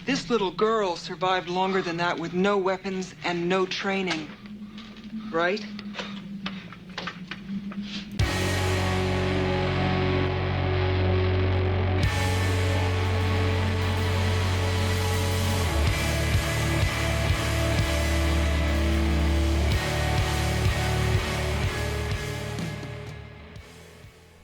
This little girl survived longer than that with no weapons and no training. Right?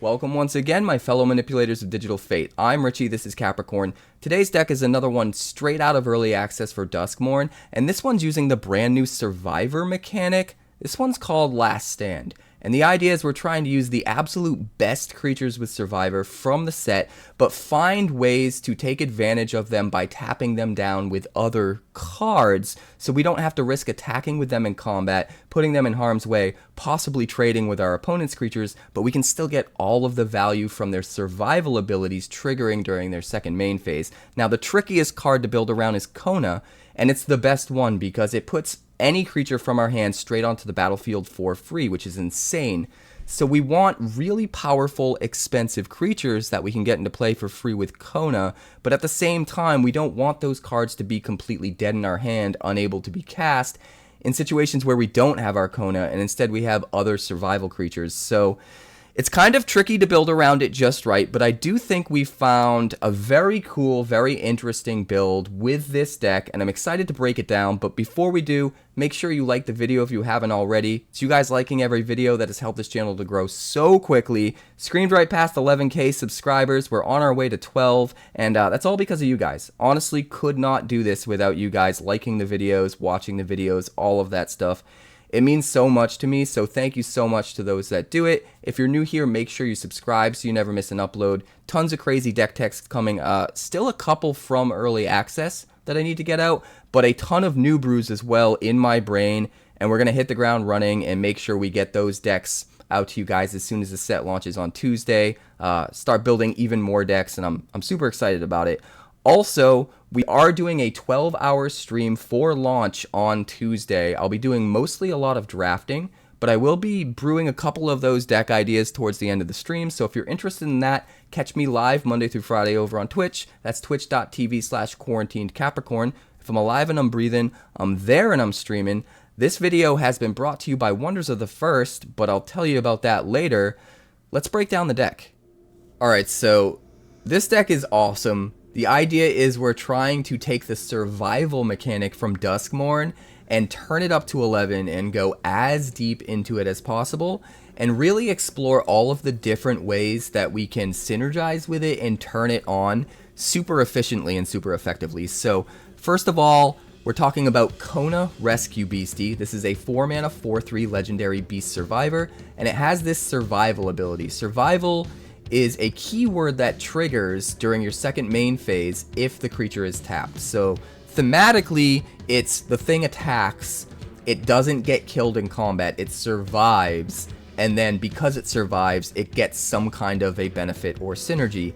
Welcome once again, my fellow manipulators of digital fate. I'm Richie, this is Capricorn. Today's deck is another one straight out of early access for Duskmourn, and this one's using the brand new Survivor mechanic. This one's called Last Stand. And the idea is we're trying to use the absolute best creatures with Survivor from the set, but find ways to take advantage of them by tapping them down with other cards, so we don't have to risk attacking with them in combat, putting them in harm's way, possibly trading with our opponent's creatures, but we can still get all of the value from their survival abilities triggering during their second main phase. Now, the trickiest card to build around is Kona, and it's the best one because it puts any creature from our hand straight onto the battlefield for free, which is insane. So we want really powerful, expensive creatures that we can get into play for free with Kona, but at the same time, we don't want those cards to be completely dead in our hand, unable to be cast, in situations where we don't have our Kona, and instead we have other survival creatures. So it's kind of tricky to build around it just right, but I do think we found a very cool, very interesting build with this deck, and I'm excited to break it down. But before we do, make sure you like the video if you haven't already. It's you guys liking every video that has helped this channel to grow so quickly. Screamed right past 11K subscribers. We're on our way to 12, and that's all because of you guys. Honestly, could not do this without you guys liking the videos, watching the videos, all of that stuff. It means so much to me, so thank you so much to those that do it. If you're new here, make sure you subscribe so you never miss an upload. Tons of crazy deck techs coming. Still a couple from early access that I need to get out, but a ton of new brews as well in my brain, and we're going to hit the ground running and make sure we get those decks out to you guys as soon as the set launches on Tuesday. Start building even more decks, and I'm super excited about it. Also, we are doing a 12-hour stream for launch on Tuesday. I'll be doing mostly a lot of drafting, but I will be brewing a couple of those deck ideas towards the end of the stream. So if you're interested in that, catch me live Monday through Friday over on Twitch. That's twitch.tv/quarantinedcapricorn. If I'm alive and I'm breathing, I'm there and I'm streaming. This video has been brought to you by Wonders of the First, but I'll tell you about that later. Let's break down the deck. Alright, so this deck is awesome. The idea is we're trying to take the survival mechanic from Duskmourn and turn it up to 11 and go as deep into it as possible and really explore all of the different ways that we can synergize with it and turn it on super efficiently and super effectively. So first of all, we're talking about Kona Rescue Beastie. This is a 4-mana 4/3 legendary beast survivor, and it has this survival ability. Survival is a keyword that triggers during your second main phase if the creature is tapped. So thematically, it's the thing attacks, it doesn't get killed in combat, it survives, and then because it survives, it gets some kind of a benefit or synergy.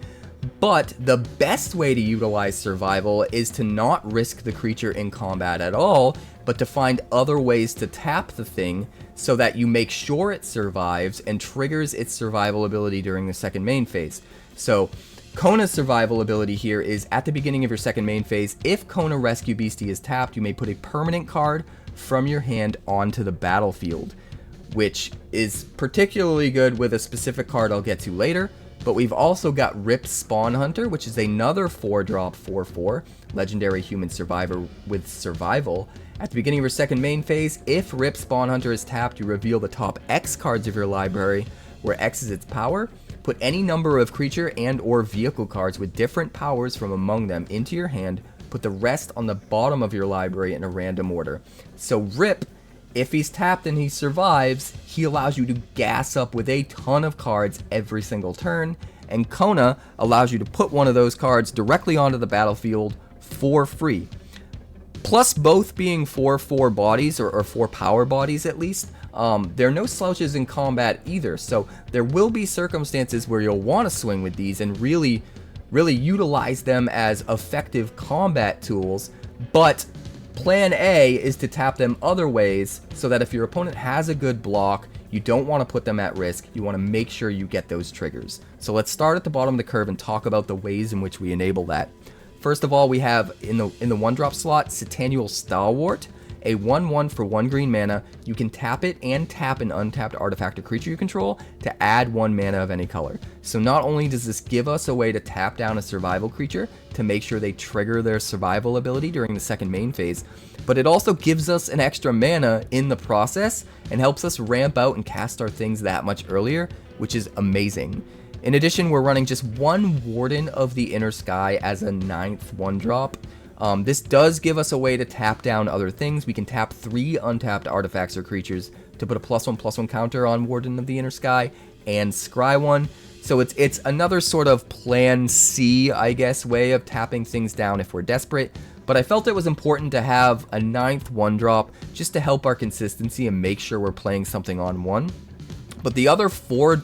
But the best way to utilize survival is to not risk the creature in combat at all, but to find other ways to tap the thing so that you make sure it survives and triggers its survival ability during the second main phase. So Kona's survival ability here is at the beginning of your second main phase, if Kona Rescue Beastie is tapped, you may put a permanent card from your hand onto the battlefield, which is particularly good with a specific card I'll get to later. But we've also got Rip Spawn Hunter, which is another 4-drop 4/4 legendary human survivor with survival. At the beginning of your second main phase, if Rip Spawn Hunter is tapped, you reveal the top X cards of your library, where X is its power. Put any number of creature and or vehicle cards with different powers from among them into your hand. Put the rest on the bottom of your library in a random order. So Rip, if he's tapped and he survives, he allows you to gas up with a ton of cards every single turn, and Kona allows you to put one of those cards directly onto the battlefield for free. Plus, both being 4/4 bodies, or 4 power bodies at least, there are no slouches in combat either, so there will be circumstances where you'll want to swing with these and really utilize them as effective combat tools, but Plan A is to tap them other ways so that if your opponent has a good block, you don't want to put them at risk. You want to make sure you get those triggers. So let's start at the bottom of the curve and talk about the ways in which we enable that. First of all, we have in the 1-drop slot, Citanul Stalwart, a 1/1 for 1 green mana. You can tap it and tap an untapped artifact or creature you control to add 1 mana of any color. So not only does this give us a way to tap down a survival creature to make sure they trigger their survival ability during the second main phase, but it also gives us an extra mana in the process and helps us ramp out and cast our things that much earlier, which is amazing. In addition, we're running just 1 Warden of the Inner Sky as a 9th 1-drop. This does give us a way to tap down other things. We can tap 3 untapped artifacts or creatures to put a +1/+1 counter on Warden of the Inner Sky and scry 1. So it's another sort of plan C, I guess, way of tapping things down if we're desperate. But I felt it was important to have a 9th 1-drop just to help our consistency and make sure we're playing something on 1. But the other four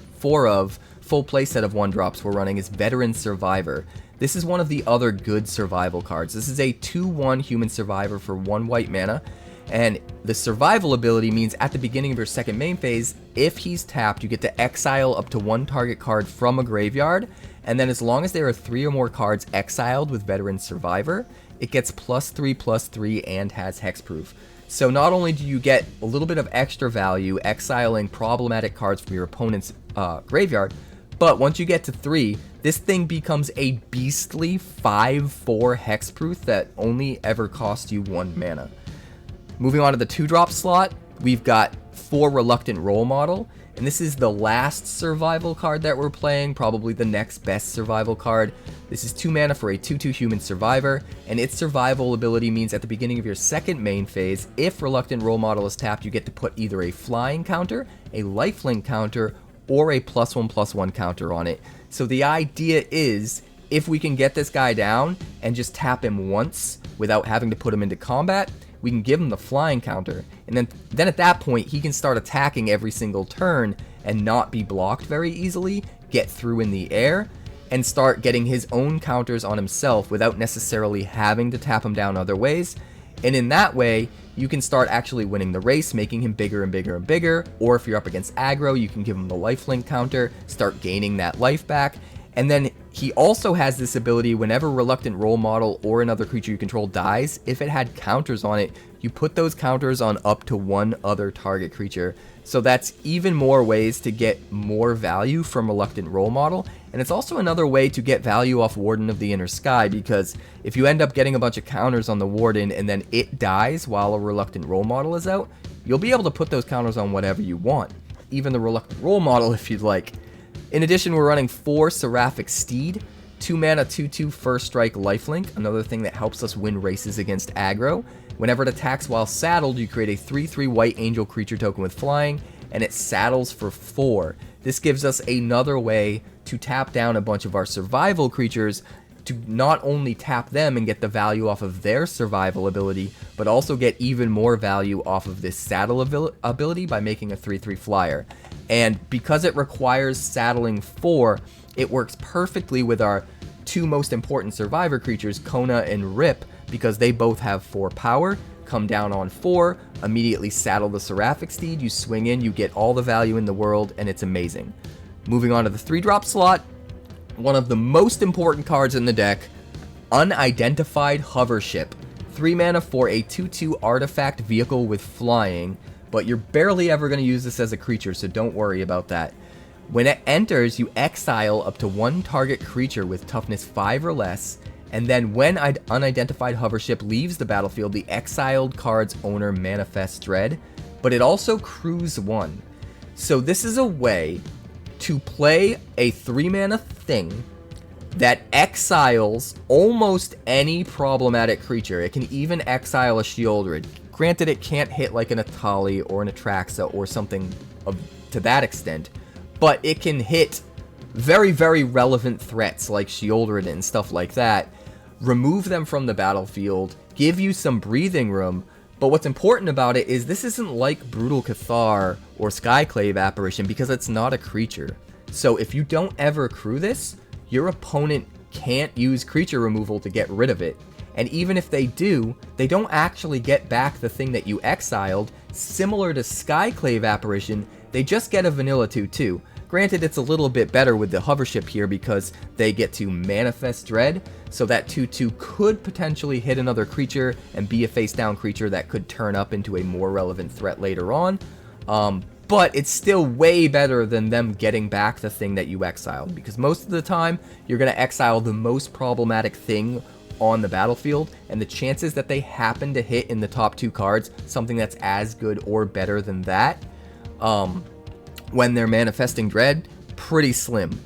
of full playset of 1-drops we're running is Veteran Survivor. This is one of the other good survival cards. This is a 2/1 human survivor for 1 white mana, and the survival ability means at the beginning of your second main phase, if he's tapped, you get to exile up to 1 target card from a graveyard, and then as long as there are 3 or more cards exiled with Veteran Survivor, it gets +3/+3 and has hexproof. So not only do you get a little bit of extra value exiling problematic cards from your opponent's graveyard, but once you get to 3, this thing becomes a beastly 5/4 hexproof that only ever costs you 1 mana. Moving on to the 2-drop slot, we've got 4 Reluctant Role Model, and this is the last survival card that we're playing, probably the next best survival card. This is 2 mana for a 2/2 human survivor, and its survival ability means at the beginning of your second main phase, if Reluctant Role Model is tapped, you get to put either a flying counter, a lifelink counter, or a +1/+1 counter on it. So the idea is, if we can get this guy down and just tap him once without having to put him into combat, we can give him the flying counter, and then at that point he can start attacking every single turn and not be blocked very easily, get through in the air, and start getting his own counters on himself without necessarily having to tap him down other ways. And in that way, you can start actually winning the race, making him bigger and bigger and bigger. Or if you're up against aggro, you can give him the lifelink counter, start gaining that life back. And then he also has this ability whenever Reluctant Role Model or another creature you control dies, if it had counters on it, you put those counters on up to 1 other target creature. So that's even more ways to get more value from Reluctant Role Model. And it's also another way to get value off Warden of the Inner Sky, because if you end up getting a bunch of counters on the Warden and then it dies while a Reluctant Role Model is out, you'll be able to put those counters on whatever you want, even the Reluctant Role Model if you'd like. In addition, we're running 4 Seraphic Steed, 2 mana 2/2 First Strike lifelink, another thing that helps us win races against aggro. Whenever it attacks while saddled, you create a 3/3 white angel creature token with flying, and it saddles for 4. This gives us another way to tap down a bunch of our survival creatures, to not only tap them and get the value off of their survival ability, but also get even more value off of this saddle ability by making a 3/3 flyer. And because it requires saddling 4, it works perfectly with our 2 most important survivor creatures, Kona and Rip, because they both have 4 power, come down on 4, immediately saddle the Seraphic Steed, you swing in, you get all the value in the world, and it's amazing. Moving on to the 3-drop slot, one of the most important cards in the deck, Unidentified Hovership. 3 mana for a 2/2 artifact vehicle with flying, but you're barely ever going to use this as a creature, so don't worry about that. When it enters, you exile up to 1 target creature with toughness 5 or less, and then when Unidentified Hovership leaves the battlefield, the exiled card's owner manifests dread, but it also crews 1. So this is a way to play a 3 mana thing that exiles almost any problematic creature. It can even exile a Sheoldred. Granted, it can't hit like an Etali or an Atraxa or something to that extent, but it can hit very, very relevant threats like Sheoldred and stuff like that, remove them from the battlefield, give you some breathing room. But what's important about it is this isn't like Brutal Cathar or Skyclave Apparition, because it's not a creature. So if you don't ever crew this, your opponent can't use creature removal to get rid of it. And even if they do, they don't actually get back the thing that you exiled. Similar to Skyclave Apparition, they just get a vanilla 2/2. Granted, it's a little bit better with the Hovership here because they get to manifest Dread, so that 2/2 could potentially hit another creature and be a face-down creature that could turn up into a more relevant threat later on. But it's still way better than them getting back the thing that you exiled, because most of the time you're going to exile the most problematic thing on the battlefield, and the chances that they happen to hit in the top 2 cards something that's as good or better than that when they're manifesting Dread, pretty slim.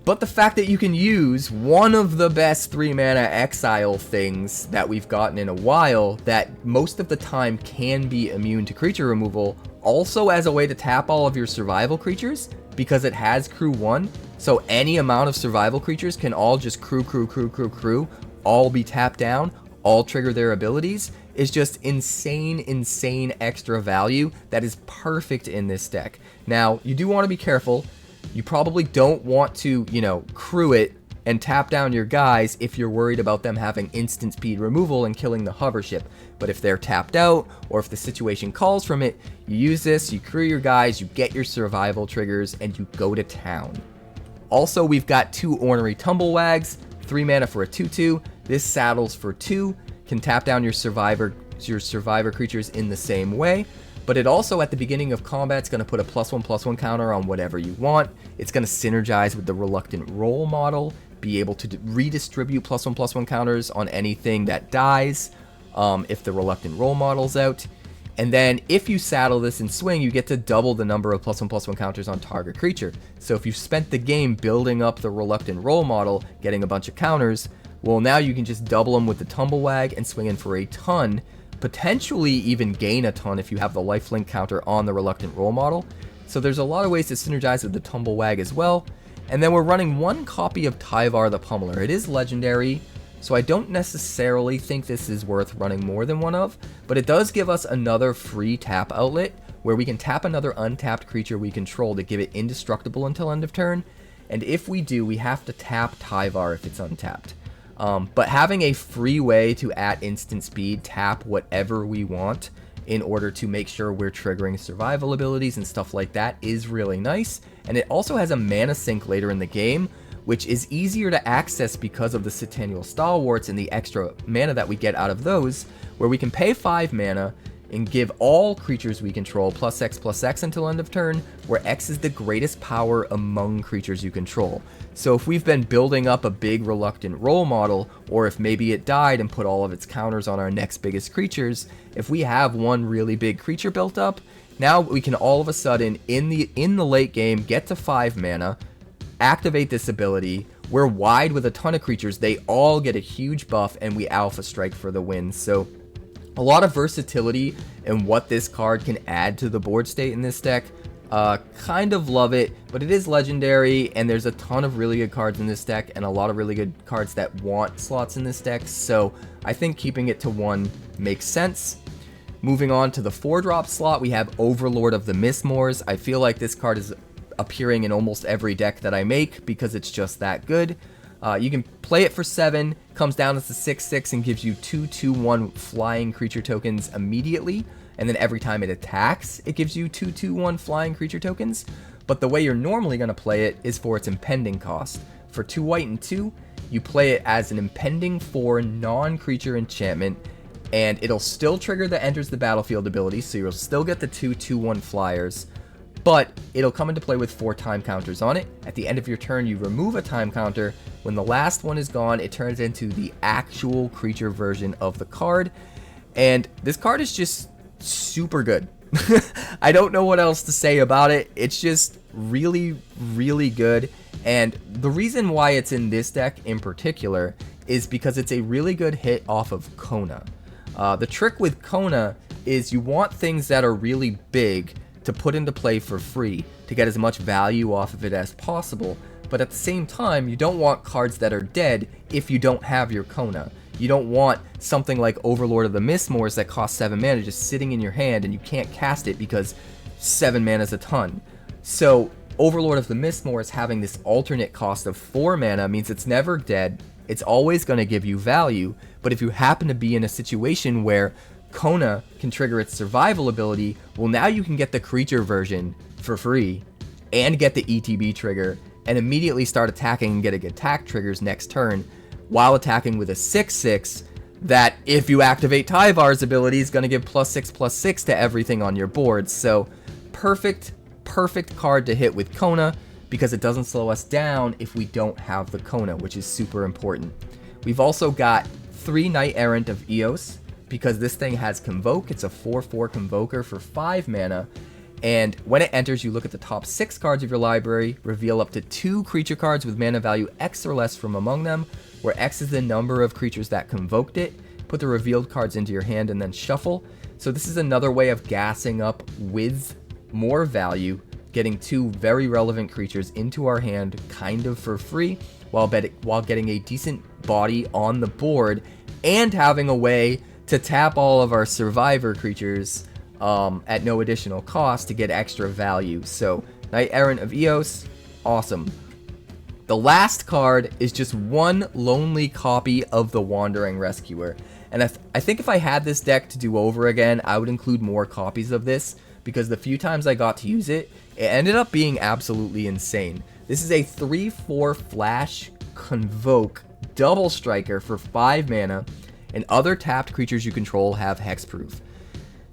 But the fact that you can use one of the best 3-mana exile things that we've gotten in a while that most of the time can be immune to creature removal, also as a way to tap all of your survival creatures, because it has crew 1, so any amount of survival creatures can all just crew, all be tapped down, all trigger their abilities, is just insane extra value that is perfect in this deck. Now, you do want to be careful. You probably don't want to, crew it and tap down your guys if you're worried about them having instant speed removal and killing the Hovership. But if they're tapped out, or if the situation calls from it, you use this, you crew your guys, you get your survival triggers, and you go to town. Also, we've got 2 Ornery Tumblewaggs, 3 mana for a 2/2. This saddles for 2, can tap down your survivor creatures in the same way. But it also, at the beginning of combat, is going to put a +1/+1 counter on whatever you want. It's going to synergize with the Reluctant Role model, be able to redistribute +1/+1 counters on anything that dies if the Reluctant Role model's out. And then if you saddle this in swing, you get to double the number of +1/+1 counters on target creature. So if you spent the game building up the Reluctant Role model, getting a bunch of counters, well, now you can just double them with the Tumblewagg and swing in for a ton, potentially even gain a ton if you have the lifelink counter on the Reluctant Role model. So there's a lot of ways to synergize with the Tumblewagg as well. And then we're running 1 copy of Tyvar the Pummeler. It is legendary, so I don't necessarily think this is worth running more than 1 of, but it does give us another free tap outlet where we can tap another untapped creature we control to give it indestructible until end of turn. And if we do, we have to tap Tyvar if it's untapped. But having a free way to, at instant speed, tap whatever we want in order to make sure we're triggering survival abilities and stuff like that is really nice. And it also has a mana sink later in the game, which is easier to access because of the Citanul Stalwarts and the extra mana that we get out of those, where we can pay 5 mana and give all creatures we control +X/+X until end of turn, where X is the greatest power among creatures you control. So if we've been building up a big Reluctant Role model, or if maybe it died and put all of its counters on our next biggest creatures, if we have one really big creature built up, now we can all of a sudden, in the late game, get to 5 mana, activate this ability, we're wide with a ton of creatures, they all get a huge buff, and we Alpha Strike for the win. So a lot of versatility in what this card can add to the board state in this deck. Kind of love it, but it is legendary, and there's a ton of really good cards in this deck, and a lot of really good cards that want slots in this deck, so I think keeping it to 1 makes sense. Moving on to the 4-drop slot, we have Overlord of the Mistmoors. I feel like this card is appearing in almost every deck that I make because it's just that good. You can play it for 7, comes down as a 6/6 and gives you 2/2/1 flying creature tokens immediately, and then every time it attacks, it gives you 2/2/1 flying creature tokens. But the way you're normally going to play it is for its impending cost. For 2 white and 2, you play it as an impending 4 non-creature enchantment, and it'll still trigger the enters the battlefield ability, so you'll still get the 2/2/1 flyers, but it'll come into play with 4 time counters on it. At the end of your turn, you remove a time counter. When the last one is gone, it turns into the actual creature version of the card, and this card is just super good. I don't know what else to say about it. It's just really, really good, and the reason why it's in this deck in particular is because it's a really good hit off of Kona. The trick with Kona is you want things that are really big to put into play for free to get as much value off of it as possible, but at the same time, you don't want cards that are dead if you don't have your Kona. You don't want something like Overlord of the Mistmoors that costs 7 mana just sitting in your hand and you can't cast it because 7 mana is a ton. So Overlord of the Mistmoors having this alternate cost of 4 mana means it's never dead, it's always going to give you value, but if you happen to be in a situation where Kona can trigger its survival ability, well, now you can get the creature version for free, and get the ETB trigger, and immediately start attacking and getting attack triggers next turn, while attacking with a 6/6 that, if you activate Tyvar's ability, is going to give +6/+6 to everything on your board. So perfect card to hit with Kona, because it doesn't slow us down if we don't have the Kona, which is super important. We've also got 3 Knight-Errant of Eos, because this thing has Convoke. It's a 4/4 Convoker for 5 mana, and when it enters, you look at the top 6 cards of your library, reveal up to 2 creature cards with mana value X or less from among them, where X is the number of creatures that convoked it. Put the revealed cards into your hand and then shuffle. So this is another way of gassing up with more value, getting 2 very relevant creatures into our hand kind of for free, while getting a decent body on the board, and having a way to tap all of our survivor creatures at no additional cost to get extra value. So Knight-Errant of Eos, awesome. The last card is just one lonely copy of the Wandering Rescuer. And I think if I had this deck to do over again, I would include more copies of this, because the few times I got to use it, it ended up being absolutely insane. This is a 3/4 flash Convoke double striker for 5 mana, and other tapped creatures you control have hexproof.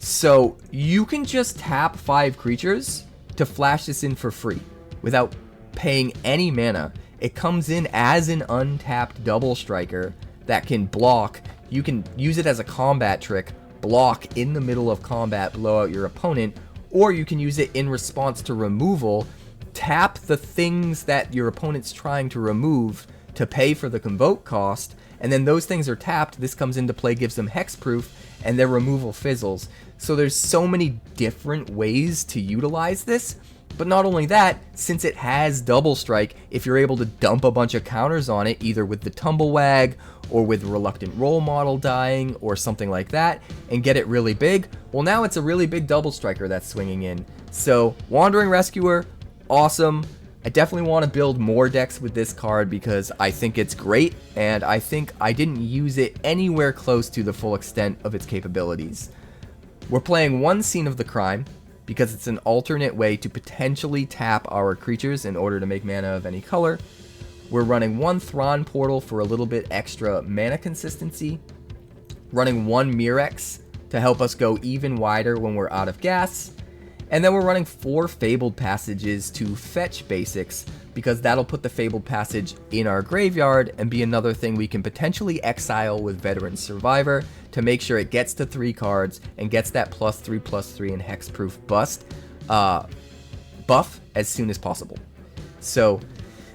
So you can just tap 5 creatures to flash this in for free without paying any mana. It comes in as an untapped double striker that can block. You can use it as a combat trick, block in the middle of combat, blow out your opponent, or you can use it in response to removal, tap the things that your opponent's trying to remove to pay for the convoke cost, and then those things are tapped, this comes into play, gives them hexproof, and their removal fizzles. So there's so many different ways to utilize this. But not only that, since it has double strike, if you're able to dump a bunch of counters on it, either with the Tumblewagg or with Reluctant Role Model dying or something like that, and get it really big, well, now it's a really big double striker that's swinging in. So Wandering Rescuer, awesome. I definitely want to build more decks with this card because I think it's great, and I think I didn't use it anywhere close to the full extent of its capabilities. We're playing one Scene of the Crime, because it's an alternate way to potentially tap our creatures in order to make mana of any color. We're running 1 Thran Portal for a little bit extra mana consistency, running 1 Mirrex to help us go even wider when we're out of gas, and then we're running 4 Fabled Passages to fetch basics, because that'll put the Fabled Passage in our graveyard and be another thing we can potentially exile with Veteran Survivor to make sure it gets to 3 cards and gets that +3/+3 and hexproof buff as soon as possible. So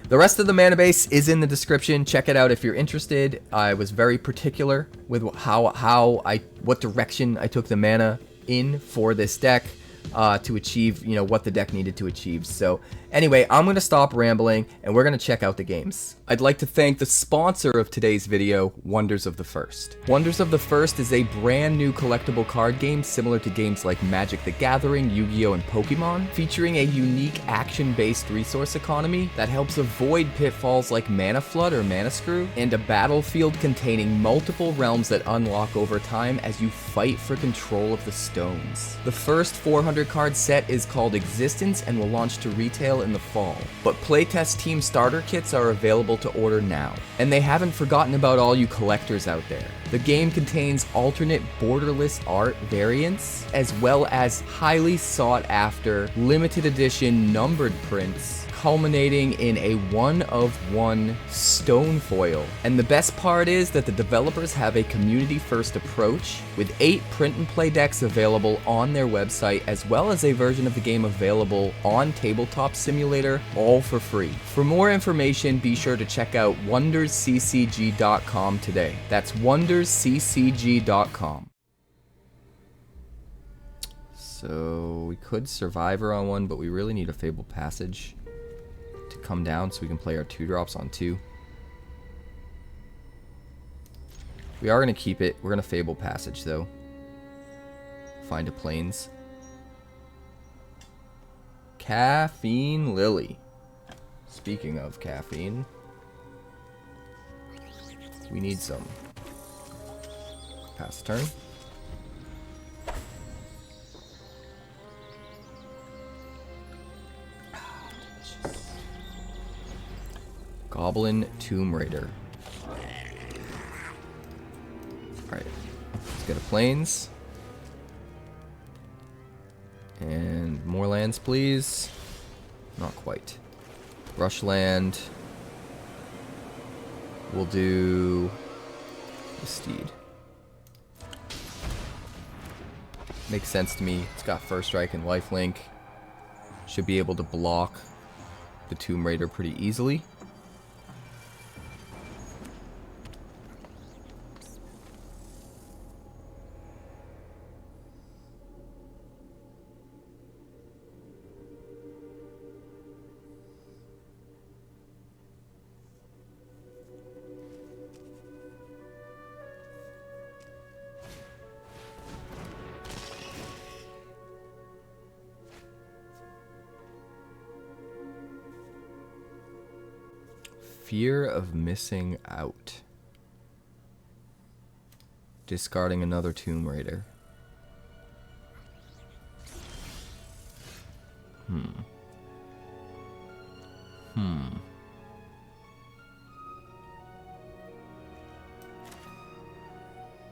the rest of the mana base is in the description. Check it out if you're interested. I was very particular with what direction I took the mana in for this deck to achieve, what the deck needed to achieve. So anyway, I'm going to stop rambling and we're going to check out the games. I'd like to thank the sponsor of today's video, Wonders of the First. Wonders of the First is a brand new collectible card game similar to games like Magic the Gathering, Yu-Gi-Oh! And Pokemon, featuring a unique action-based resource economy that helps avoid pitfalls like Mana Flood or Mana Screw, and a battlefield containing multiple realms that unlock over time as you fight for control of the stones. The first 400 card set is called Existence and will launch to retail in the fall, but playtest team starter kits are available to order now. And they haven't forgotten about all you collectors out there. The game contains alternate borderless art variants, as well as highly sought after limited edition numbered prints, culminating in a 1-of-1 stone foil. And the best part is that the developers have a community-first approach, with 8 print-and-play decks available on their website, as well as a version of the game available on Tabletop Simulator, all for free. For more information, be sure to check out wondersccg.com today. That's wondersccg.com. So we could Survivor on one, but we really need a Fabled Passage to come down so we can play our 2-drops on 2. We are going to keep it. We're going to Fabled Passage though. Find a Plains. Caffeine Lily. Speaking of caffeine, we need some. Pass turn. Goblin Tomb Raider. Alright, let's get a plains. And more lands, please. Not quite. Rushland. We'll do the Steed. Makes sense to me. It's got First Strike and Lifelink. Should be able to block the Tomb Raider pretty easily. Fear of missing out. Discarding another Tomb Raider.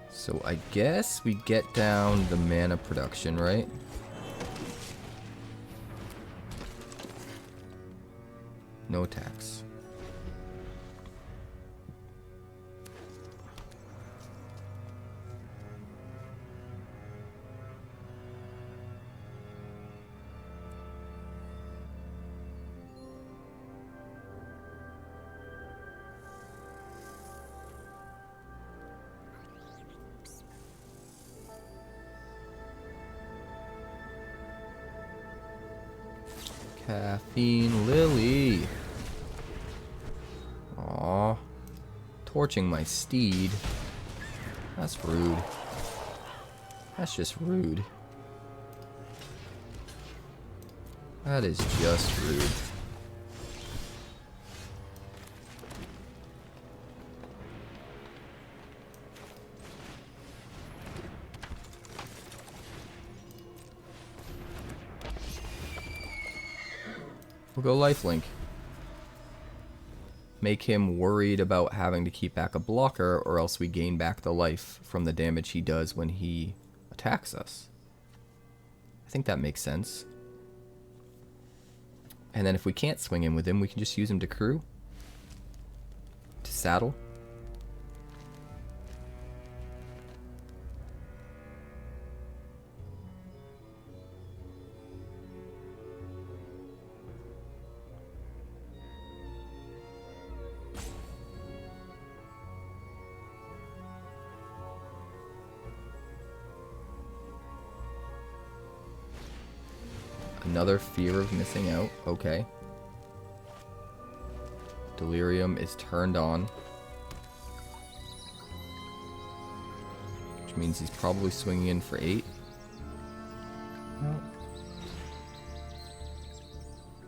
So I guess we get down the mana production, right? No attacks. Caffeine Lily. Aw. Torching my steed. That's rude. That's just rude. That is just rude. We'll go lifelink. Make him worried about having to keep back a blocker, or else we gain back the life from the damage he does when he attacks us. I think that makes sense. And then if we can't swing in with him, we can just use him to crew. To saddle. Another fear of missing out. Okay. Delirium is turned on. Which means he's probably swinging in for 8.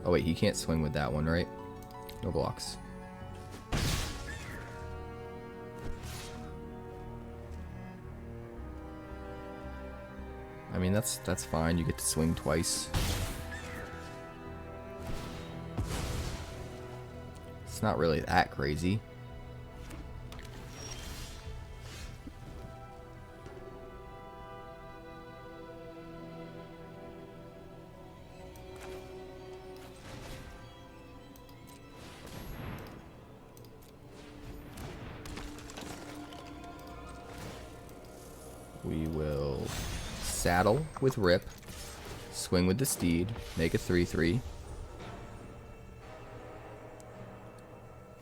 Oh wait, he can't swing with that one, right? No blocks. I mean, that's fine. You get to swing twice. It's not really that crazy. We will saddle with Rip, swing with the Steed, make a 3/3.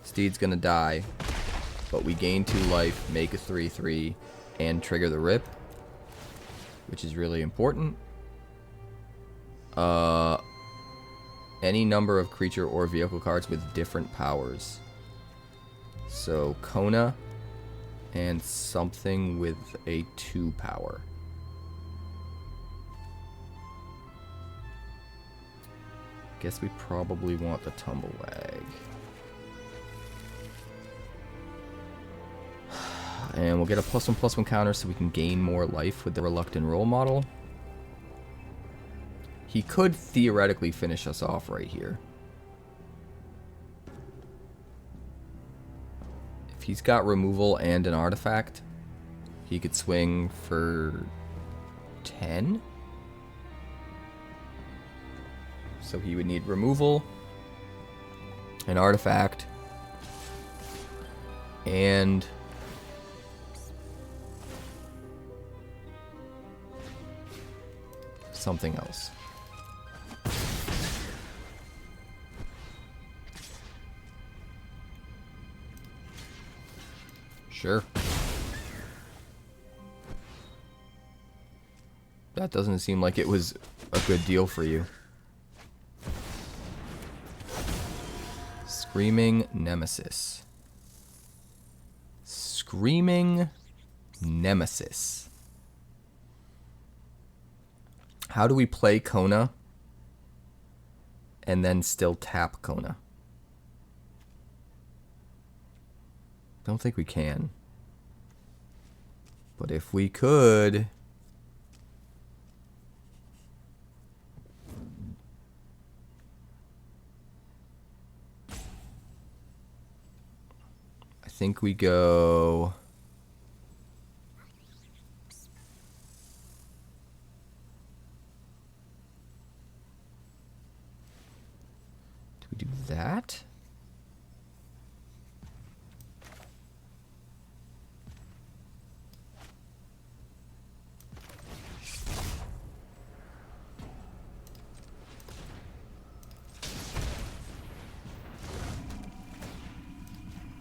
Steed's gonna die, but we gain 2 life, make a 3/3, and trigger the Rip, which is really important. Any number of creature or vehicle cards with different powers. So Kona and something with a 2 power. Guess we probably want the Tumblewagg. And we'll get a +1/+1 counter so we can gain more life with the Reluctant Role model. He could theoretically finish us off right here. he's got removal and an artifact, he could swing for 10. So he would need removal, an artifact, and something else. Sure. That doesn't seem like it was a good deal for you. Screaming Nemesis. Screaming Nemesis. How do we play Kona and then still tap Kona? Don't think we can. But if we could... I think we go... Do we do that?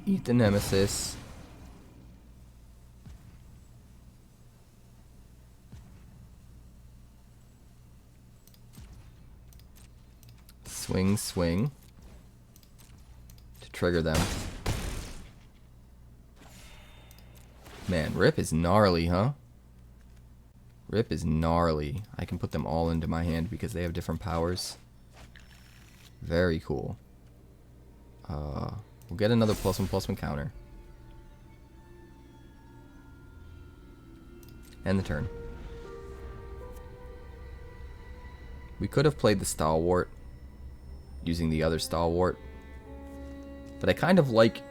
Eat the Nemesis. Swing, swing. To trigger them. Man, Rip is gnarly, huh? Rip is gnarly. I can put them all into my hand because they have different powers. Very cool. We'll get another +1/+1 counter. End the turn. We could have played the Stalwart using the other Stalwart, but I kind of like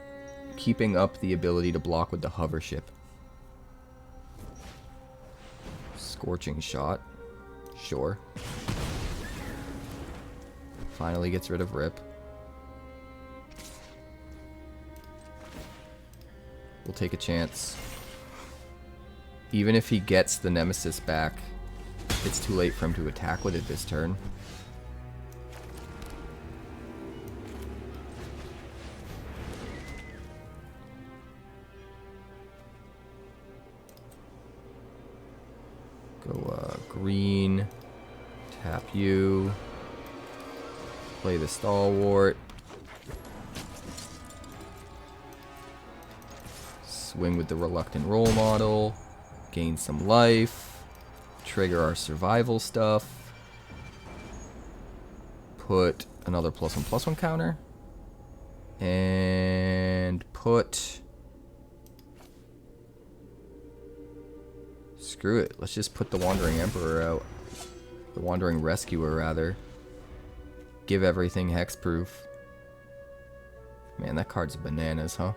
keeping up the ability to block with the Hovership. Scorching Shot. Sure. Finally gets rid of Rip. We'll take a chance. Even if he gets the Nemesis back, it's too late for him to attack with it this turn. Go green, tap you, play the Stalwart. Swing with the Reluctant Role Model, gain some life, trigger our survival stuff, put another +1/+1 counter, and put... Screw it, let's just put the Wandering Emperor out. The Wandering Rescuer, rather. Give everything hexproof. Man, that card's bananas, huh?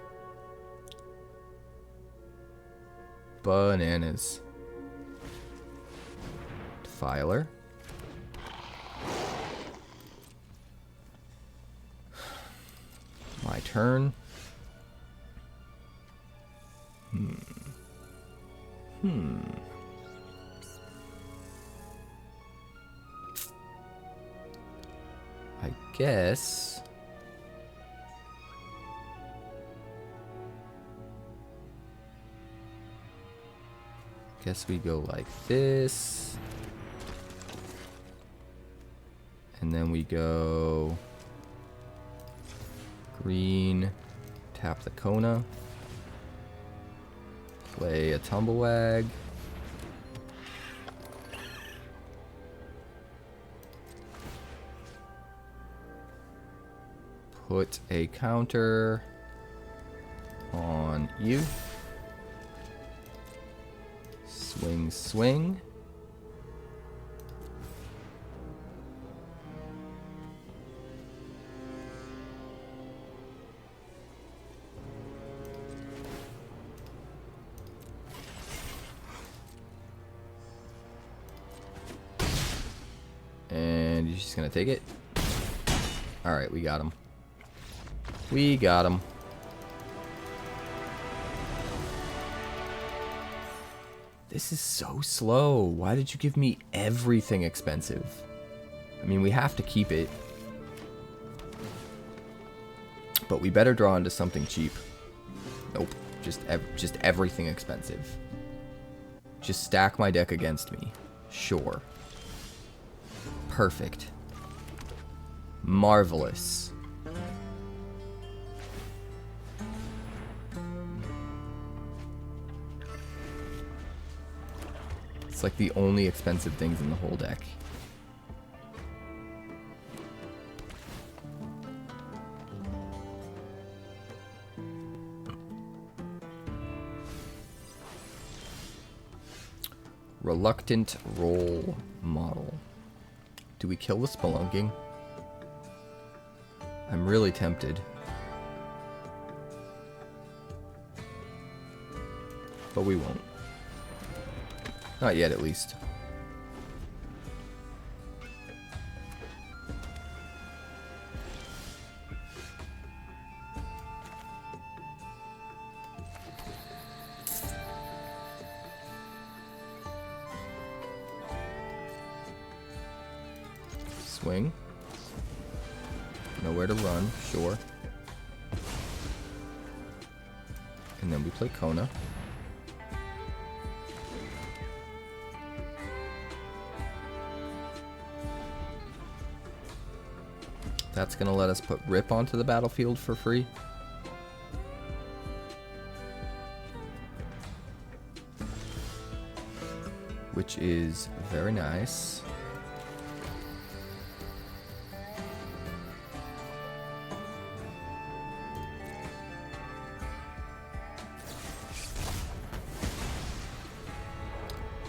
Bananas. Defiler. My turn. I guess... Guess we go like this. And then we go green, tap the Kona, play a Tumblewagg, put a counter on you. Swing, swing. he's just gonna take it. Alright, we got him. We got him. This is so slow. Why did you give me everything expensive? I mean, we have to keep it. But we better draw into something cheap. Nope. Just everything expensive. Just stack my deck against me. Sure. Perfect. Marvelous. It's like the only expensive things in the whole deck. Reluctant Role Model. Do we kill the Spelunking? I'm really tempted. But we won't. Not yet, at least. Swing. Nowhere to run, sure. And then we play Kona. That's gonna let us put Rip onto the battlefield for free. Which is very nice.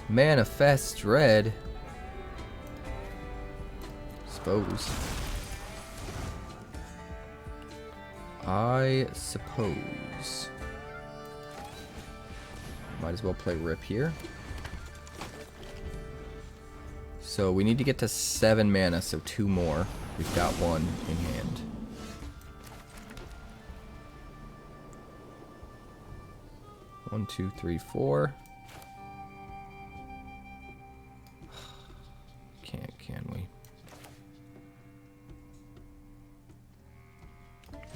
Manifest Dread. Suppose. I suppose. Might as well play Rip here. So we need to get to 7 mana, so 2 more. We've got 1 in hand. One, two, three, 4. Can't, can we?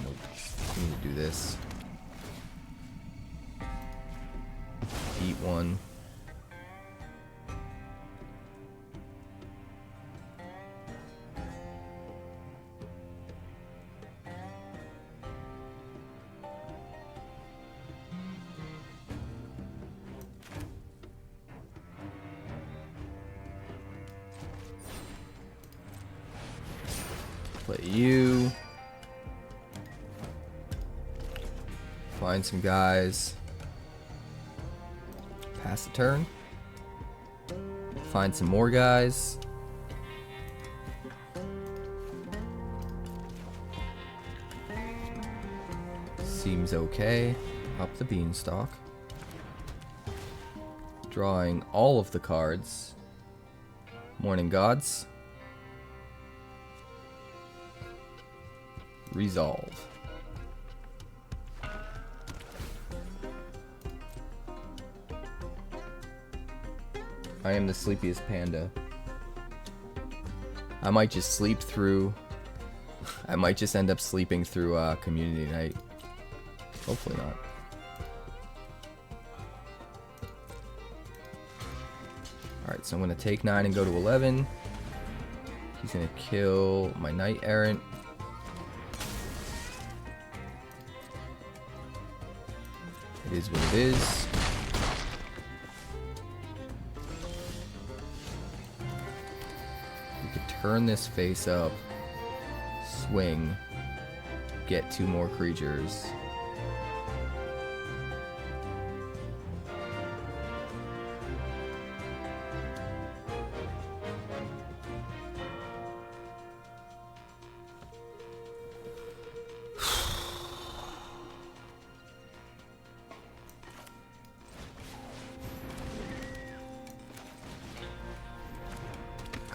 Nope. We need to do this. Eat 1. Play you. Find some guys. Pass the turn. Find some more guys. Seems okay. Up the beanstalk. Drawing all of the cards. Morning Gods. Resolve. I am the sleepiest panda. I might just sleep through. I might just end up sleeping through community night. Hopefully not. Alright, so I'm going to take 9 and go to 11. He's going to kill my Knight-Errant. It is what it is. We could turn this face up, swing, get 2 more creatures.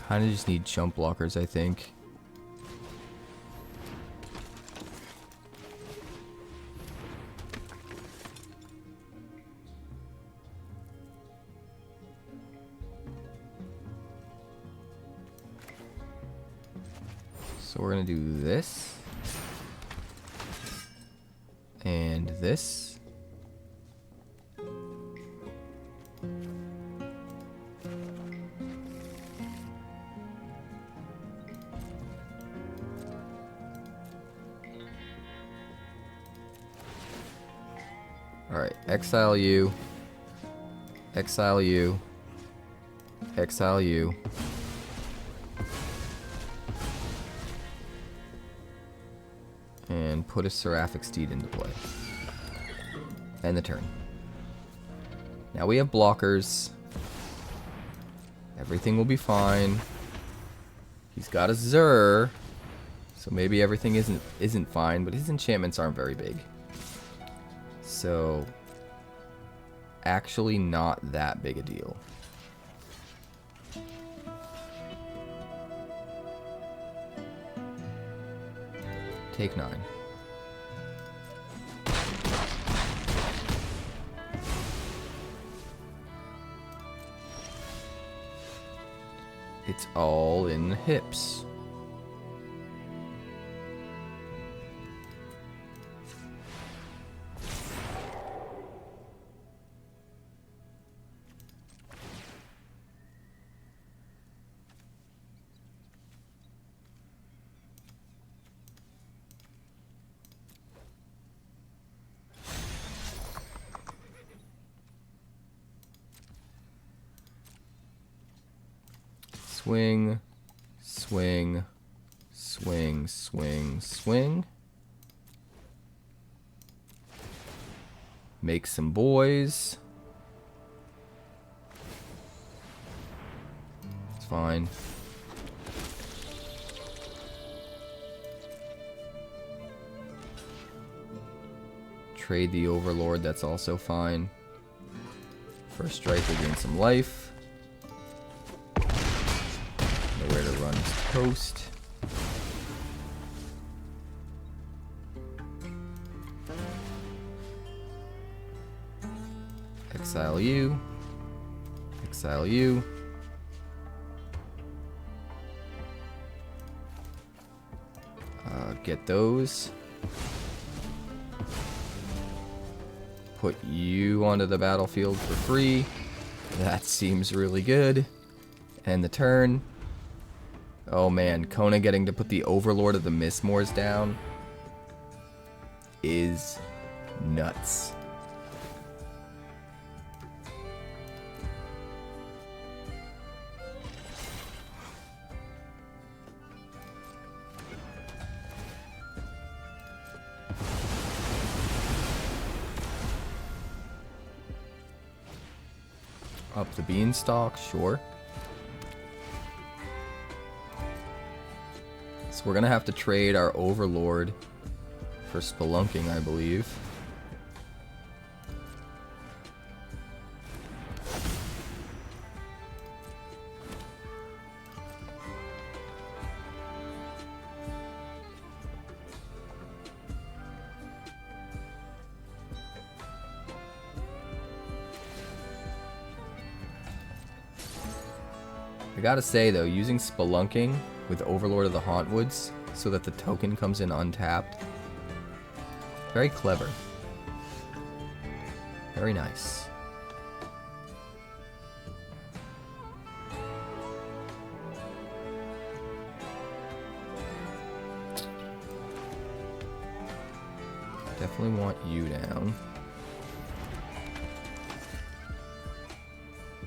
Kind of just need chump blockers, I think. So we're gonna do this. And this. Alright, exile you. Exile you. Exile you. And put a Seraphic Steed into play. End the turn. Now we have blockers. Everything will be fine. He's got a Zur, so maybe everything isn't fine, but his enchantments aren't very big. So actually not that big a deal. Take 9. It's all in the hips. Swing, swing, swing, swing, swing. Make some boys. It's fine. Trade the Overlord, that's also fine. First strike will gain some life. Nowhere to run is toast. Exile you. Exile you. Get those. Put you onto the battlefield for free. That seems really good. End the turn. Oh man, Kona getting to put the Overlord of the Mistmoors down is nuts. Up the beanstalk, sure. So we're gonna have to trade our Overlord for Spelunking, I believe. I gotta say though, using Spelunking with Overlord of the Hauntwoods so that the token comes in untapped, very clever. Very nice. Definitely want you down.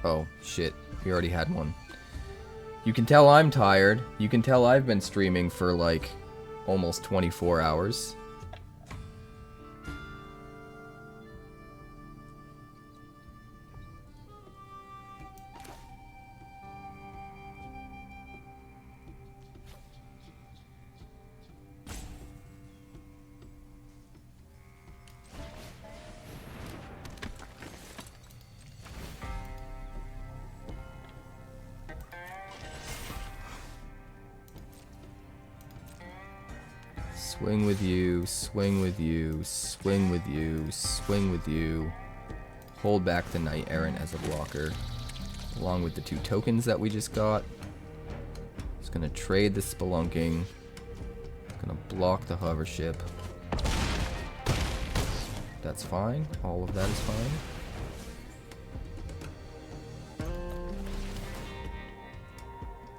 Oh, shit. We already had one. You can tell I'm tired. You can tell I've been streaming for like almost 24 hours. Swing with you, swing with you, swing with you, swing with you. Hold back the Knight-Errant as a blocker, along with the 2 tokens that we just got. Just gonna trade the Spelunking. Gonna block the Hovership. That's fine. All of that is fine.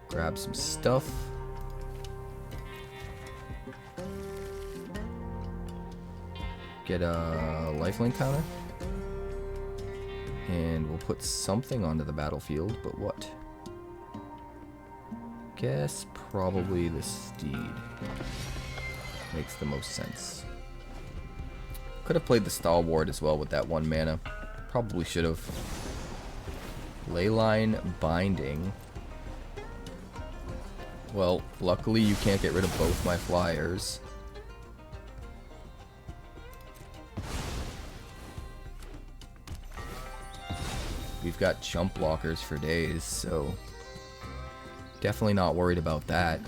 Grab some stuff. Get a lifelink counter. And we'll put something onto the battlefield, but what? Guess probably the Steed. Makes the most sense. Could have played the Stalwart as well with that 1 mana. Probably should have. Leyline Binding. Well, luckily you can't get rid of both my flyers. We've got chump blockers for days, so definitely not worried about that.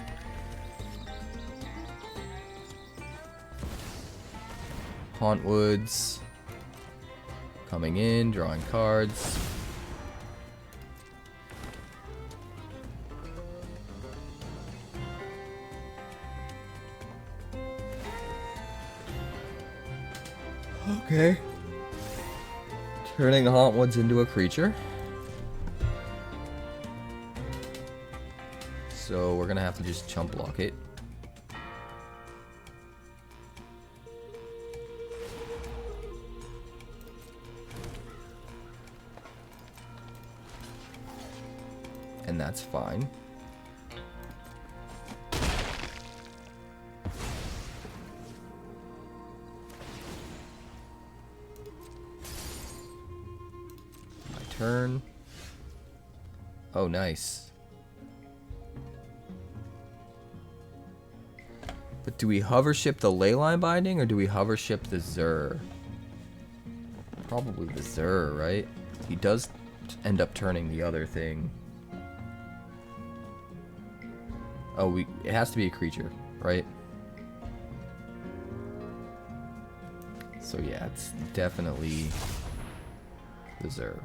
Hauntwoods. Coming in, drawing cards. Okay. Turning Hauntwoods into a creature. So we're gonna have to just chump block it. And that's fine. Turn. Oh, nice. But do we hovership the Leyline Binding or do we hovership the 𝕄r? Probably the 𝕄r, right? He does end up turning the other thing. Oh, it has to be a creature, right? So yeah, it's definitely the 𝕄r.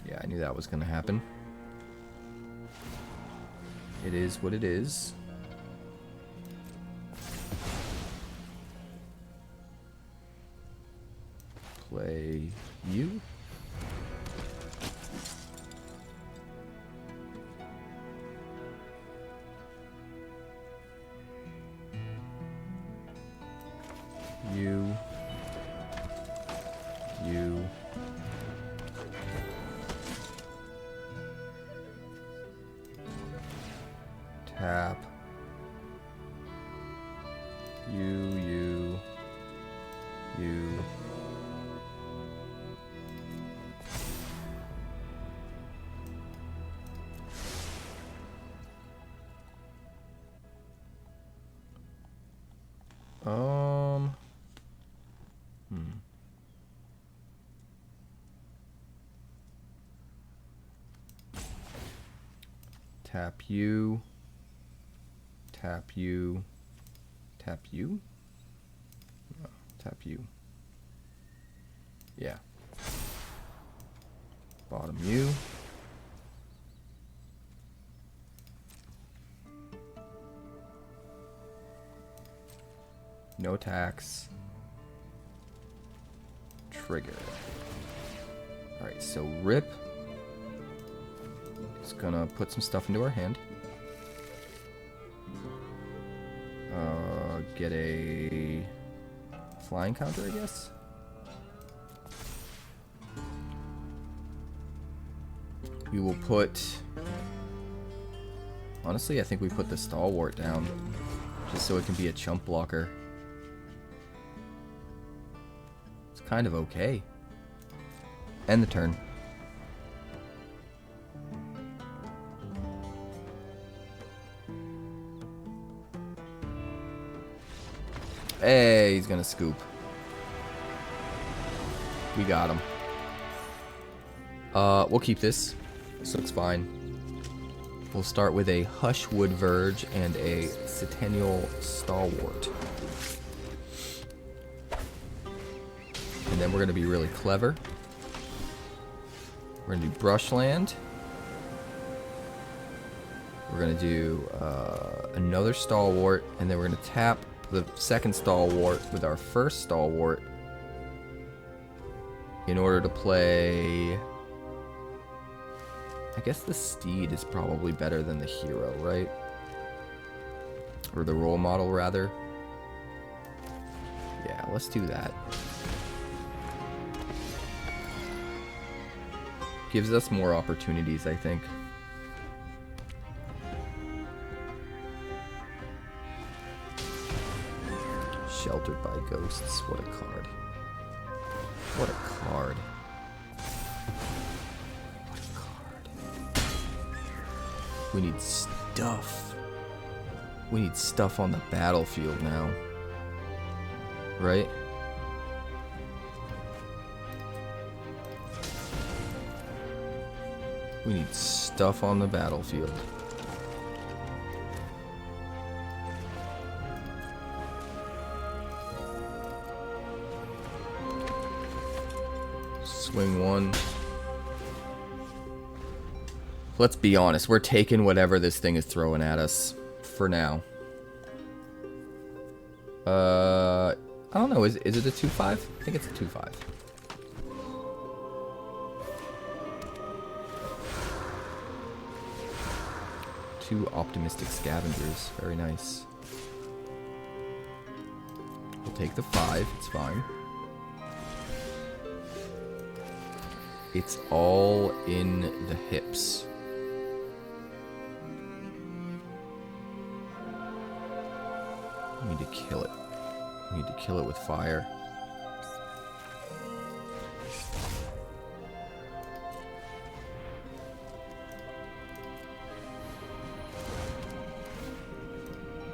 Yeah, I knew that was gonna happen. It is what it is. Play you. You. Tap. You. Tap you. Tap you. Tap you? No, tap you. Yeah. Bottom you. No tax. Trigger. Alright, so rip. Just gonna put some stuff into our hand. Get a flying counter, I guess. We will put... Honestly, I think we put the Stalwart down. Just so it can be a chump blocker. It's kind of okay. End the turn. Hey, he's gonna scoop. We got him. We'll keep this. This looks fine. We'll start with a Hushwood Verge and a Citanul Stalwart. And then we're going to be really clever. We're going to do Brushland. We're going to do another Stalwart, and then we're going to tap the second Stalwart with our first Stalwart in order to play... I guess the Steed is probably better than the hero, right? Or the role model, rather. Yeah, let's do that. Gives us more opportunities, I think. Sheltered by Ghosts. What a card. What a card. What a card. We need stuff. We need stuff on the battlefield now. Right? We need stuff on the battlefield. Swing one. Let's be honest, we're taking whatever this thing is throwing at us for now. I don't know, is it a 2-5? I think it's a 2-5. Two optimistic scavengers. Very nice. We'll take the 5. It's fine. It's all in the hips. We need to kill it. We need to kill it with fire.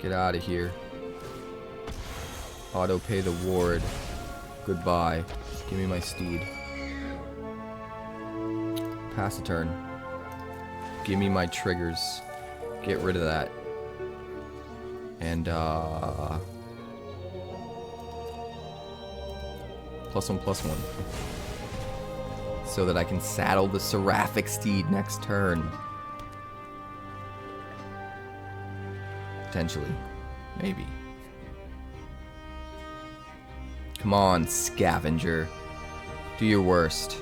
Get out of here. Auto pay the ward. Goodbye. Give me my steed. Pass a turn. Give me my triggers. Get rid of that. And +1/+1. So that I can saddle the Seraphic Steed next turn. Potentially. Maybe. Come on, scavenger. Do your worst.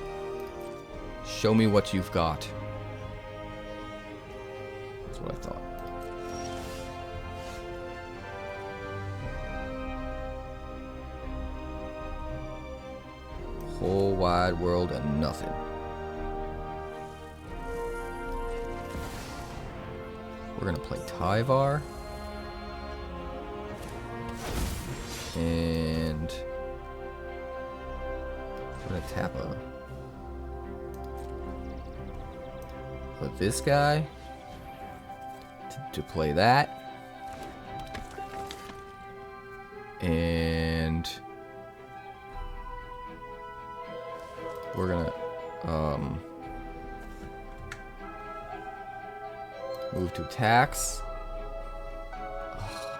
Show me what you've got. That's what I thought. Whole wide world of nothing. We're gonna play Tyvar. And I'm gonna tap this guy to play that, and we're gonna move to attacks.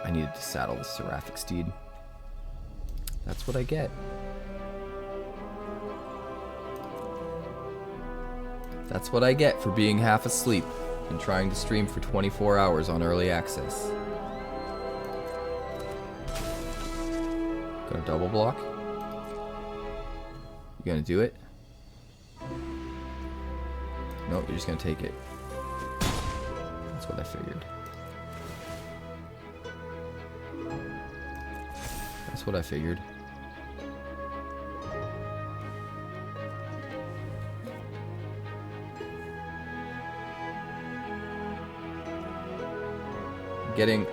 I needed to saddle the Seraphic Steed. That's what I get. That's what I get for being half asleep and trying to stream for 24 hours on early access. Gonna double block. You gonna do it? Nope, you're just gonna take it. That's what I figured. That's what I figured.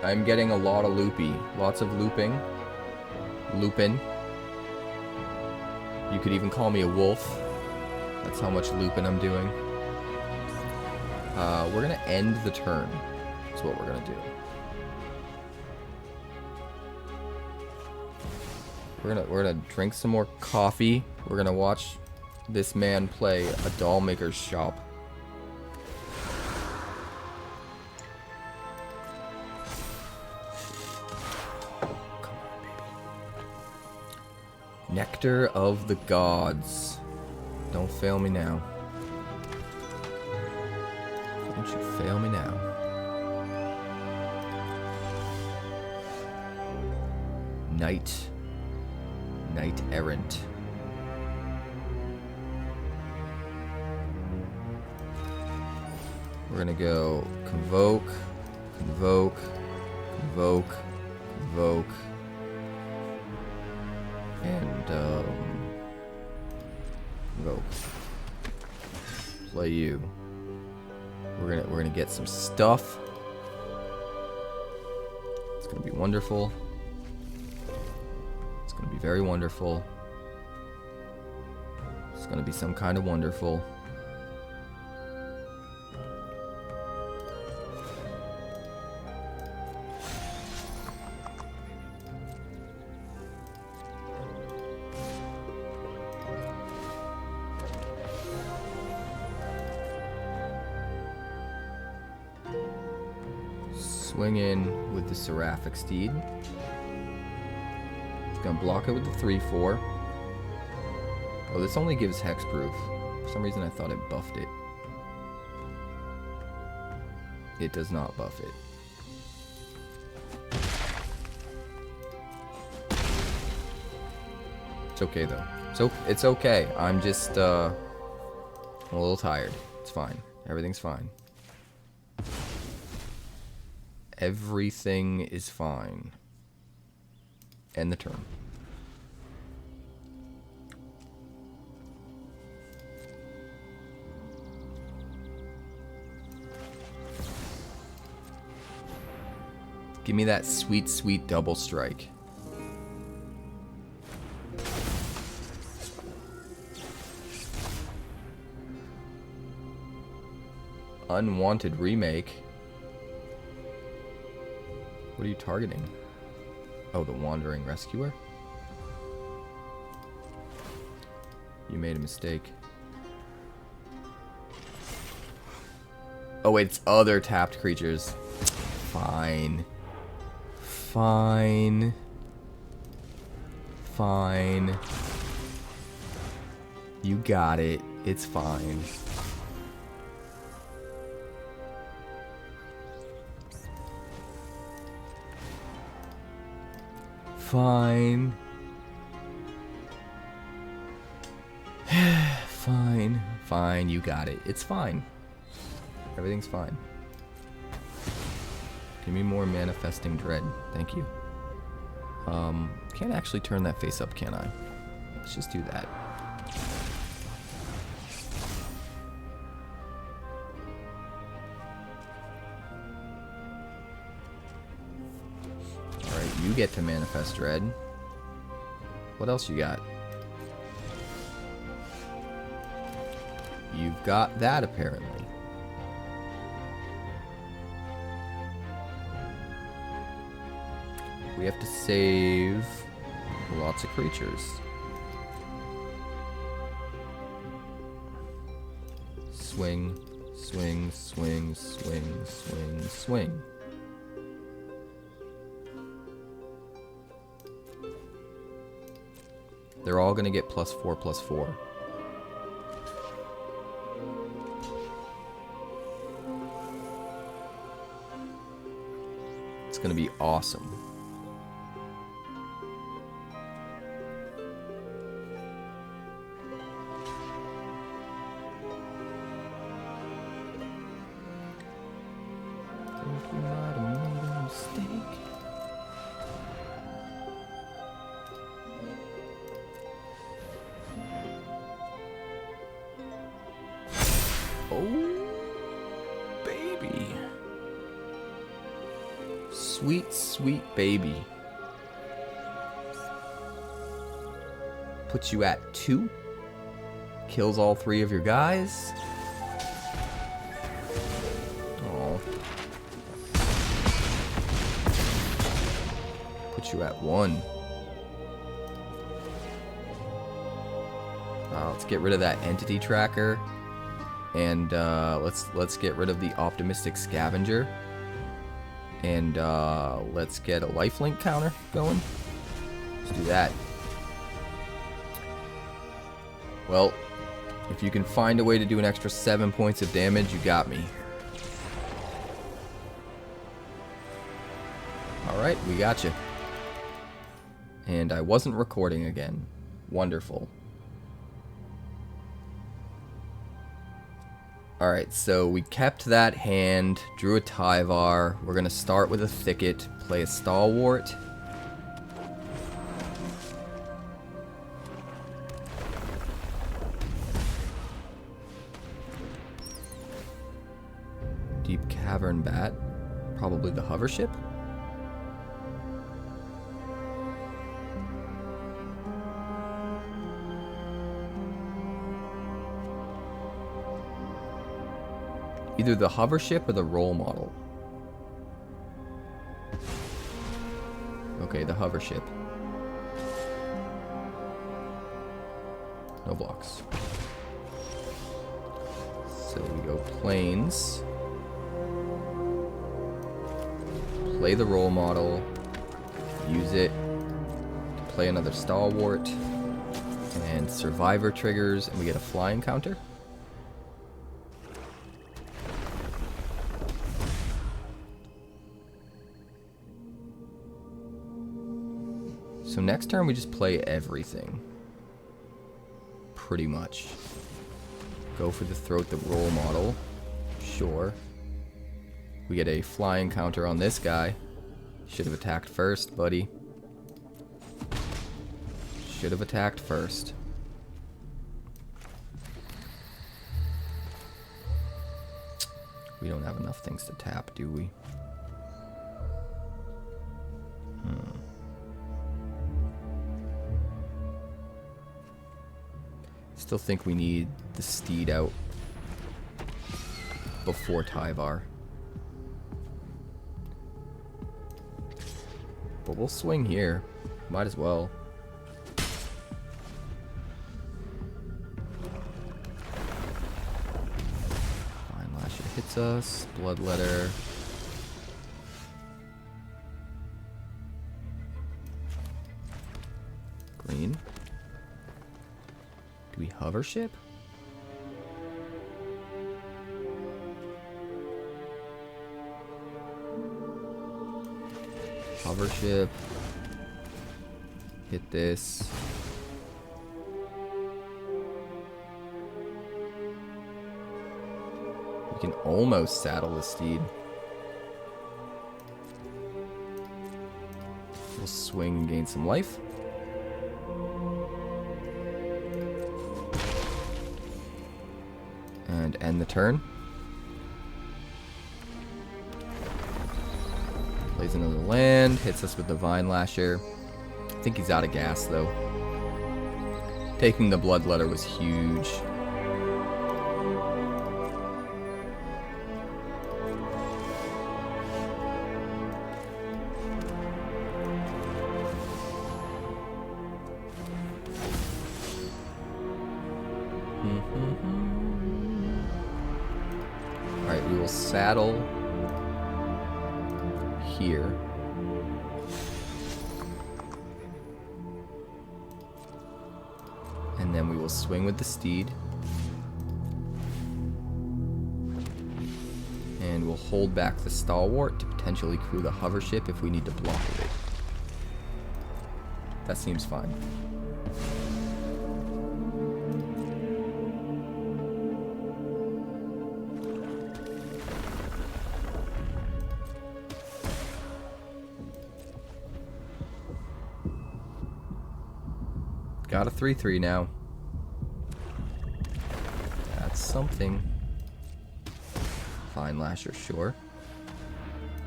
I'm getting a lot of loopy. Lots of looping. Loopin'. You could even call me a wolf. That's how much looping I'm doing. We're gonna end the turn. That's what we're gonna do. We're gonna drink some more coffee. We're gonna watch this man play a doll maker's shop. Come on, baby. Nectar of the Gods. Don't fail me now. Don't you fail me now. Knight-Errant. We're gonna go convoke, and convoke. Play you. We're gonna get some stuff. It's gonna be wonderful. It's gonna be very wonderful. It's gonna be some kind of wonderful. Swing in with the Seraphic Steed. It's gonna block it with the 3/4. Oh, this only gives hexproof. For some reason I thought it buffed it. It does not buff it. It's okay though. So it's okay. I'm just I'm a little tired. It's fine. Everything's fine. Everything is fine. End the turn. Give me that sweet, sweet double strike. Unwanted remake. What are you targeting? Oh, the Wandering Rescuer? You made a mistake. Oh wait, it's other tapped creatures. Fine. Fine. Fine. You got it. It's fine. Fine. Fine. Fine, you got it. It's fine. Everything's fine. Give me more Manifesting Dread. Thank you. Can't actually turn that face up, can I? Let's just do that. Alright, you get to Manifest Dread. What else you got? You've got that, apparently. We have to save lots of creatures. Swing, swing, swing, swing, swing, swing. They're all gonna get +4/+4. It's gonna be awesome. Sweet, sweet baby. Puts you at 2. Kills all 3 of your guys. Oh. Puts you at 1. Let's get rid of that entity tracker, and let's get rid of the optimistic scavenger, and let's get a lifelink counter going. Let's do that. Well, if you can find a way to do an extra 7 points of damage, you got me. Alright, we got you. And I wasn't recording again. Wonderful. Alright, so we kept that hand, drew a Tyvar. We're going to start with a Thicket, play a Stalwart. Deep Cavern Bat. Probably the Hovership. Either the Hovership or the role model. Okay, the Hovership. No blocks. So we go Plains. Play the role model. Use it to play another Stalwart. And Survivor triggers, and we get a flying counter. So next turn we just play everything. Pretty much. Go for the throat the role model. Sure. We get a flying counter on this guy. Should have attacked first, buddy. Should have attacked first. We don't have enough things to tap, do we? Still think we need the Steed out before Tyvar. But we'll swing here. Might as well. Vinelasher hits us. Bloodletter. Green. Do we Hovership? Hovership. Hit this. We can almost saddle the Steed. We'll swing and gain some life. And end the turn. Plays another land, hits us with the Vinelasher. I think he's out of gas though. Taking the Bloodletter was huge. Alright, we will saddle here. And then we will swing with the Steed. And we'll hold back the Stalwart to potentially crew the Hovership if we need to block it. That seems fine. Got a 3/3 now. That's something. Vinelasher, sure.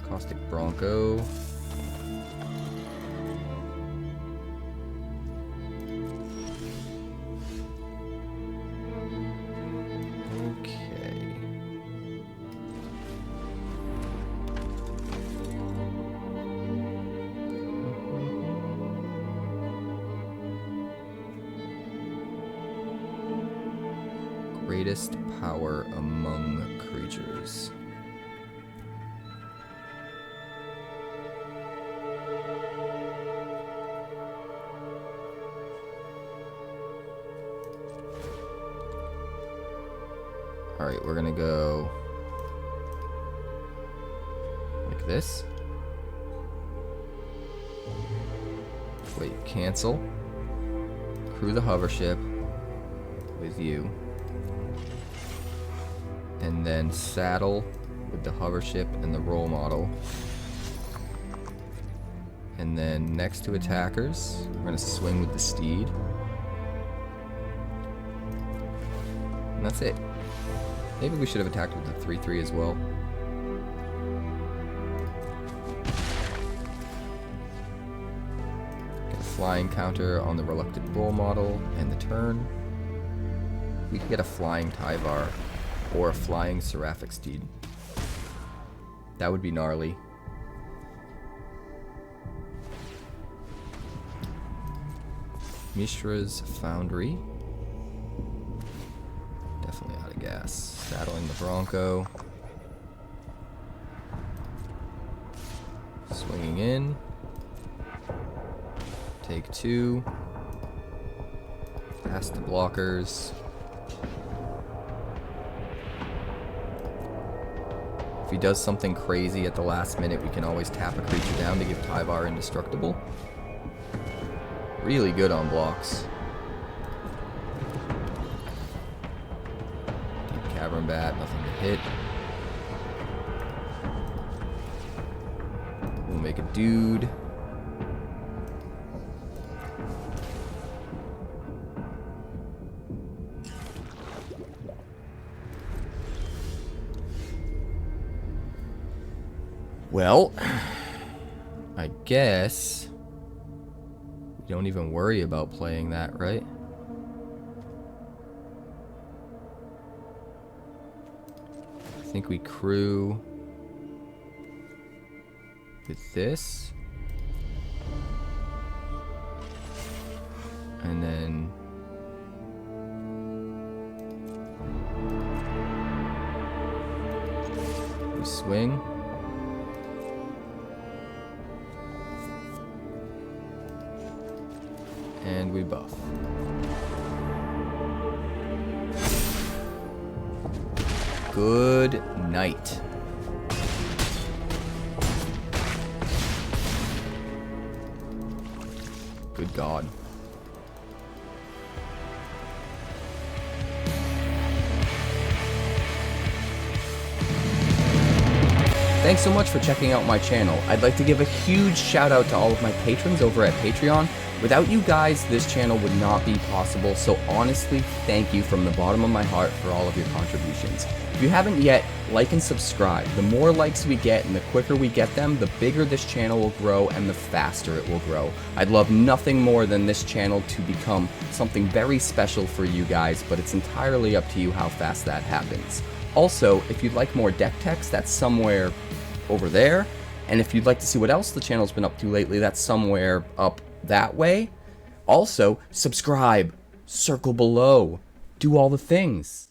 Caustic Bronco. Okay. Greatest power among creatures. Alright, we're gonna go like this. Wait, cancel. Crew the hovership with you. And then saddle with the hovership and the role model. And then next to attackers, we're gonna swing with the steed. And that's it. Maybe we should have attacked with the 3/3 as well. Get a flying counter on the reluctant role model and the turn. We could get a flying Tyvar or a flying Seraphic Steed. That would be gnarly. Mishra's Foundry. Definitely out of gas. Saddling the Bronco. Swinging in. Take 2. Past the blockers. If he does something crazy at the last minute, we can always tap a creature down to give Tyvar indestructible. Really good on blocks. Cavern Bat, nothing to hit. We'll make a dude. Well, I guess we don't even worry about playing that, right? I think we crew with this. And then we swing. And we buff. Good night. Good God. Thanks so much for checking out my channel. I'd like to give a huge shout out to all of my patrons over at Patreon. Without you guys, this channel would not be possible, so honestly, thank you from the bottom of my heart for all of your contributions. If you haven't yet, like and subscribe. The more likes we get and the quicker we get them, the bigger this channel will grow and the faster it will grow. I'd love nothing more than this channel to become something very special for you guys, but it's entirely up to you how fast that happens. Also, if you'd like more deck techs, that's somewhere over there. And if you'd like to see what else the channel's been up to lately, that's somewhere up that way. Also, subscribe, circle below, do all the things.